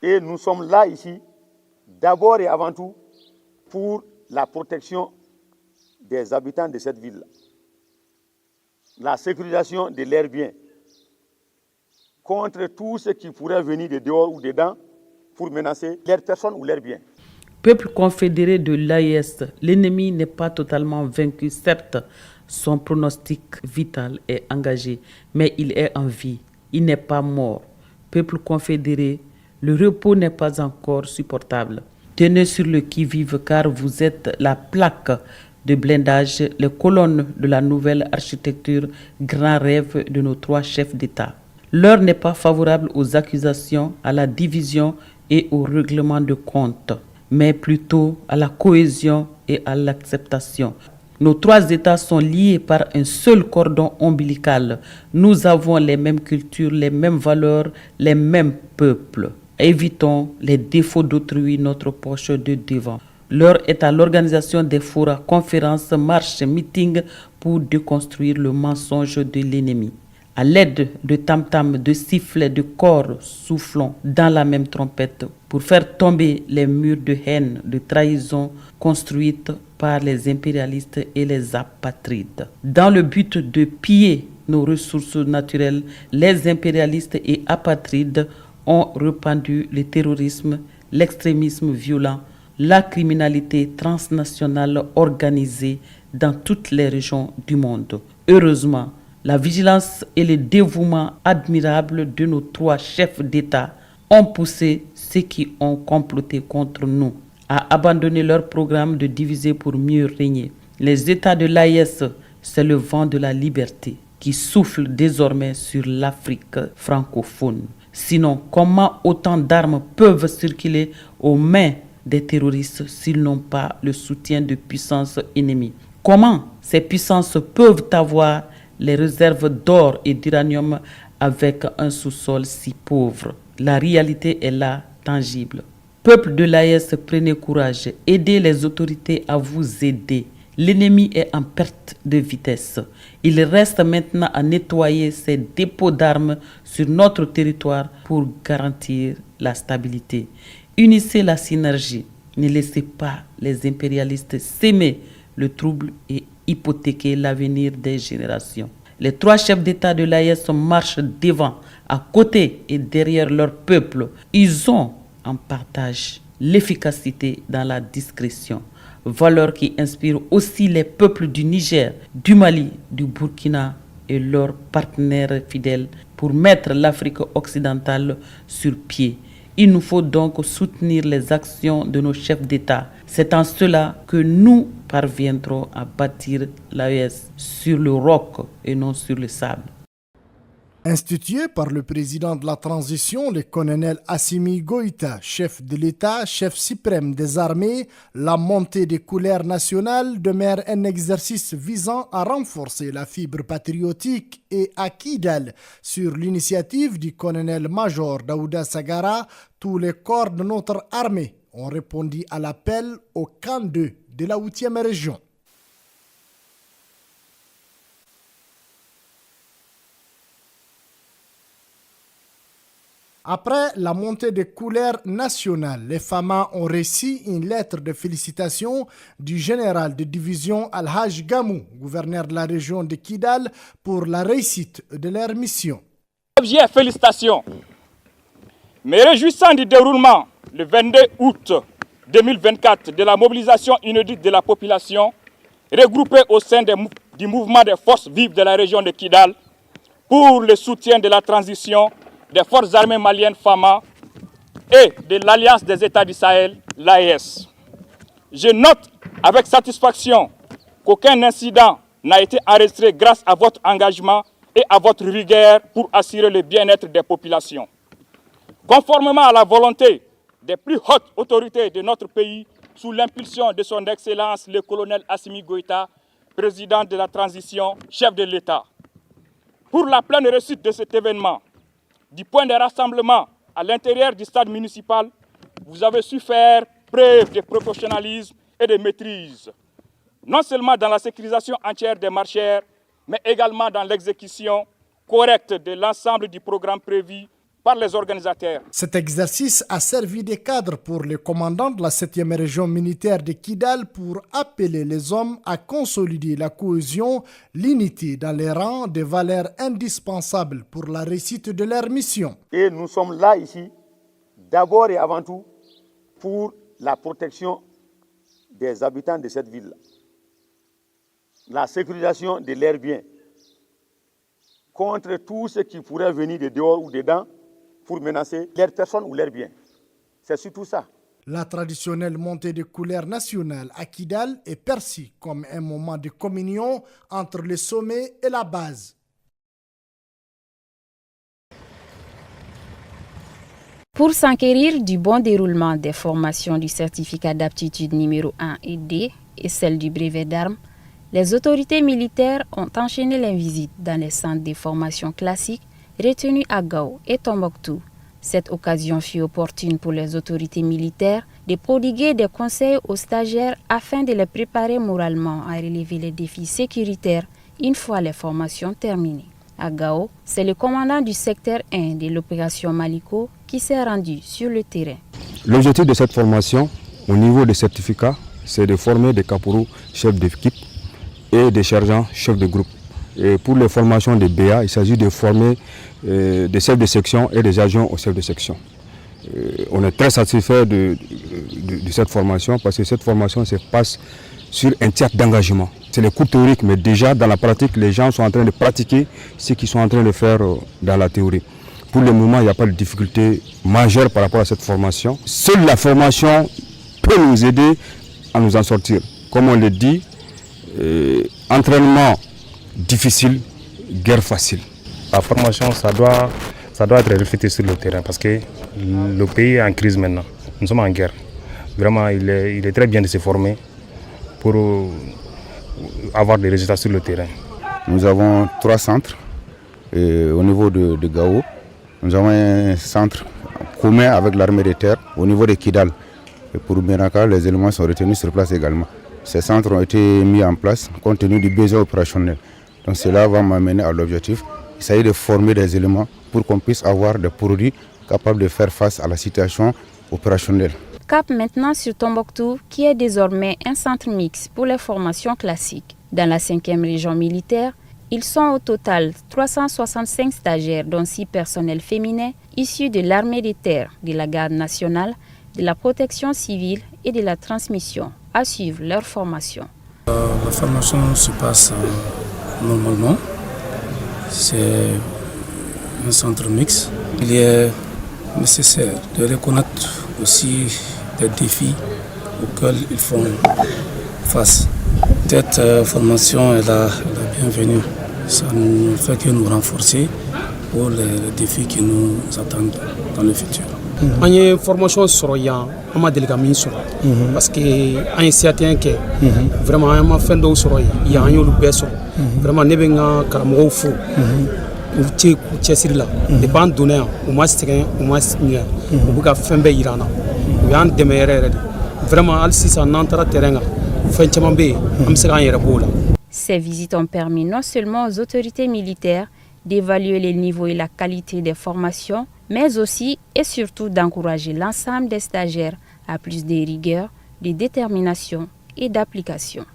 Et nous sommes là ici, d'abord et avant tout, pour la protection des habitants de cette ville-là. La sécurisation de leurs biens contre tout ce qui pourrait venir de dehors ou dedans pour menacer leurs personnes ou leurs biens. Peuple confédéré de l'AES, l'ennemi n'est pas totalement vaincu, certes, son pronostic vital est engagé, mais il est en vie, il n'est pas mort. Peuple confédéré, le repos n'est pas encore supportable. Tenez sur le qui-vive car vous êtes la plaque de blindage, les colonnes de la nouvelle architecture, grand rêve de nos 3 chefs d'État. L'heure n'est pas favorable aux accusations, à la division et au règlement de compte, mais plutôt à la cohésion et à l'acceptation. Nos 3 États sont liés par un seul cordon ombilical. Nous avons les mêmes cultures, les mêmes valeurs, les mêmes peuples. Évitons les défauts d'autrui, notre poche de devant. L'heure est à l'organisation des forats, conférences, marches, meetings pour déconstruire le mensonge de l'ennemi. À l'aide de tam-tam, de sifflets, de corps, soufflons dans la même trompette pour faire tomber les murs de haine, de trahison construites par les impérialistes et les apatrides. Dans le but de piller nos ressources naturelles, les impérialistes et apatrides ont répandu le terrorisme, l'extrémisme violent, la criminalité transnationale organisée dans toutes les régions du monde. Heureusement, la vigilance et le dévouement admirable de nos 3 chefs d'État ont poussé ceux qui ont comploté contre nous à abandonner leur programme de diviser pour mieux régner. Les États de l'AES, c'est le vent de la liberté qui souffle désormais sur l'Afrique francophone. Sinon, comment autant d'armes peuvent circuler aux mains des terroristes s'ils n'ont pas le soutien de puissances ennemies? Comment ces puissances peuvent avoir les réserves d'or et d'uranium avec un sous-sol si pauvre? La réalité est là, tangible. Peuple de l'AES, prenez courage, aidez les autorités à vous aider. L'ennemi est en perte de vitesse. Il reste maintenant à nettoyer ces dépôts d'armes sur notre territoire pour garantir la stabilité. Unissez la synergie. Ne laissez pas les impérialistes s'aimer le trouble et hypothéquer l'avenir des générations. Les 3 chefs d'État de l'AES marchent devant, à côté et derrière leur peuple. Ils ont en partage l'efficacité dans la discrétion, valeur qui inspire aussi les peuples du Niger, du Mali, du Burkina et leurs partenaires fidèles pour mettre l'Afrique occidentale sur pied. Il nous faut donc soutenir les actions de nos chefs d'État. C'est en cela que nous parviendrons à bâtir l'AES sur le roc et non sur le sable. Institué par le président de la transition, le colonel Assimi Goïta, chef de l'État, chef suprême des armées, la montée des couleurs nationales demeure un exercice visant à renforcer la fibre patriotique et à Kidal. Sur l'initiative du colonel-major Daouda Sagara, tous les corps de notre armée ont répondu à l'appel au camp 2 de la 8e région. Après la montée des couleurs nationales, les FAMA ont reçu une lettre de félicitations du général de division Al-Haj Gamou, gouverneur de la région de Kidal, pour la réussite de leur mission. Félicitations. Me réjouissant du déroulement le 22 août 2024 de la mobilisation inédite de la population regroupée au sein du mouvement des forces vives de la région de Kidal pour le soutien de la transition des forces armées maliennes FAMA et de l'Alliance des États du Sahel, l'AES. Je note avec satisfaction qu'aucun incident n'a été enregistré grâce à votre engagement et à votre rigueur pour assurer le bien-être des populations. Conformément à la volonté des plus hautes autorités de notre pays, sous l'impulsion de son Excellence le colonel Assimi Goïta, président de la transition, chef de l'État. Pour la pleine réussite de cet événement, du point de rassemblement à l'intérieur du stade municipal, vous avez su faire preuve de professionnalisme et de maîtrise, non seulement dans la sécurisation entière des marcheurs, mais également dans l'exécution correcte de l'ensemble du programme prévu par les organisateurs. Cet exercice a servi de cadre pour le commandant de la 7e région militaire de Kidal pour appeler les hommes à consolider la cohésion, l'unité dans les rangs, des valeurs indispensables pour la réussite de leur mission. Et nous sommes là ici, d'abord et avant tout, pour la protection des habitants de cette ville, la sécurisation de leurs biens, contre tout ce qui pourrait venir de dehors ou dedans pour menacer leurs personnes ou leurs biens. C'est surtout ça. La traditionnelle montée de couleurs nationales à Kidal est perçue comme un moment de communion entre le sommet et la base. Pour s'enquérir du bon déroulement des formations du certificat d'aptitude numéro 1 et D et celle du brevet d'armes, les autorités militaires ont enchaîné les visites dans les centres de formation classiques retenus à Gao et Tombouctou. Cette occasion fut opportune pour les autorités militaires de prodiguer des conseils aux stagiaires afin de les préparer moralement à relever les défis sécuritaires une fois les formations terminées. À Gao, c'est le commandant du secteur 1 de l'opération Maliko qui s'est rendu sur le terrain. L'objectif de cette formation, au niveau des certificats, c'est de former des caporaux chefs d'équipe et des sergents chefs de groupe. Et pour les formations des BA, il s'agit de former des chefs de section et des agents aux chefs de section. On est très satisfait de cette formation parce que cette formation se passe sur un tiers d'engagement. C'est les cours théoriques, mais déjà dans la pratique, les gens sont en train de pratiquer ce qu'ils sont en train de faire dans la théorie. Pour le moment, il n'y a pas de difficulté majeure par rapport à cette formation. Seule la formation peut nous aider à nous en sortir. Comme on le dit, entraînement difficile, guerre facile. La formation, ça doit être reflété sur le terrain parce que le pays est en crise maintenant. Nous sommes en guerre. Vraiment, il est très bien de se former pour avoir des résultats sur le terrain. Nous avons 3 centres au niveau de Gao. Nous avons un centre commun avec l'armée de terre au niveau de Kidal. Et pour Menaka, les éléments sont retenus sur place également. Ces centres ont été mis en place compte tenu du besoin opérationnel. Donc cela va m'amener à l'objectif. Il s'agit de former des éléments pour qu'on puisse avoir des produits capables de faire face à la situation opérationnelle. Cap maintenant sur Tombouctou, qui est désormais un centre mixte pour les formations classiques. Dans la 5e région militaire, ils sont au total 365 stagiaires, dont 6 personnels féminins issus de l'armée des terres, de la garde nationale, de la protection civile et de la transmission, à suivre leur formation. La formation se passe normalement. C'est un centre mixte. Il est nécessaire de reconnaître aussi des défis auxquels ils font face. Cette formation est la bienvenue. Ça ne fait que nous renforcer pour les défis qui nous attendent dans le futur. An ye formation sɔrɔ yan an ma deli ka min sɔrɔ parce que an ye siratigɛ kɛ vraiment an ma fɛn dɔw sɔrɔ yan an y'olu bɛɛ sɔrɔ vraiment ne bɛ n ka karamɔgɔw fo u cɛsiri la depuis an donna yan u ma sɛgɛn u ma ɲɛ u bɛ ka fɛn bɛɛ yira an na u y'an dɛmɛ yɛrɛ yɛrɛ de vraiment hali sisan n'an taara terrain kan fɛn caman bɛ yen an bɛ se k'an yɛrɛ b'o la. Ces visites ont permis non seulement aux autorités militaires d'évaluer le niveau et la qualité des formations, mais aussi et surtout d'encourager l'ensemble des stagiaires à plus de rigueur, de détermination et d'application.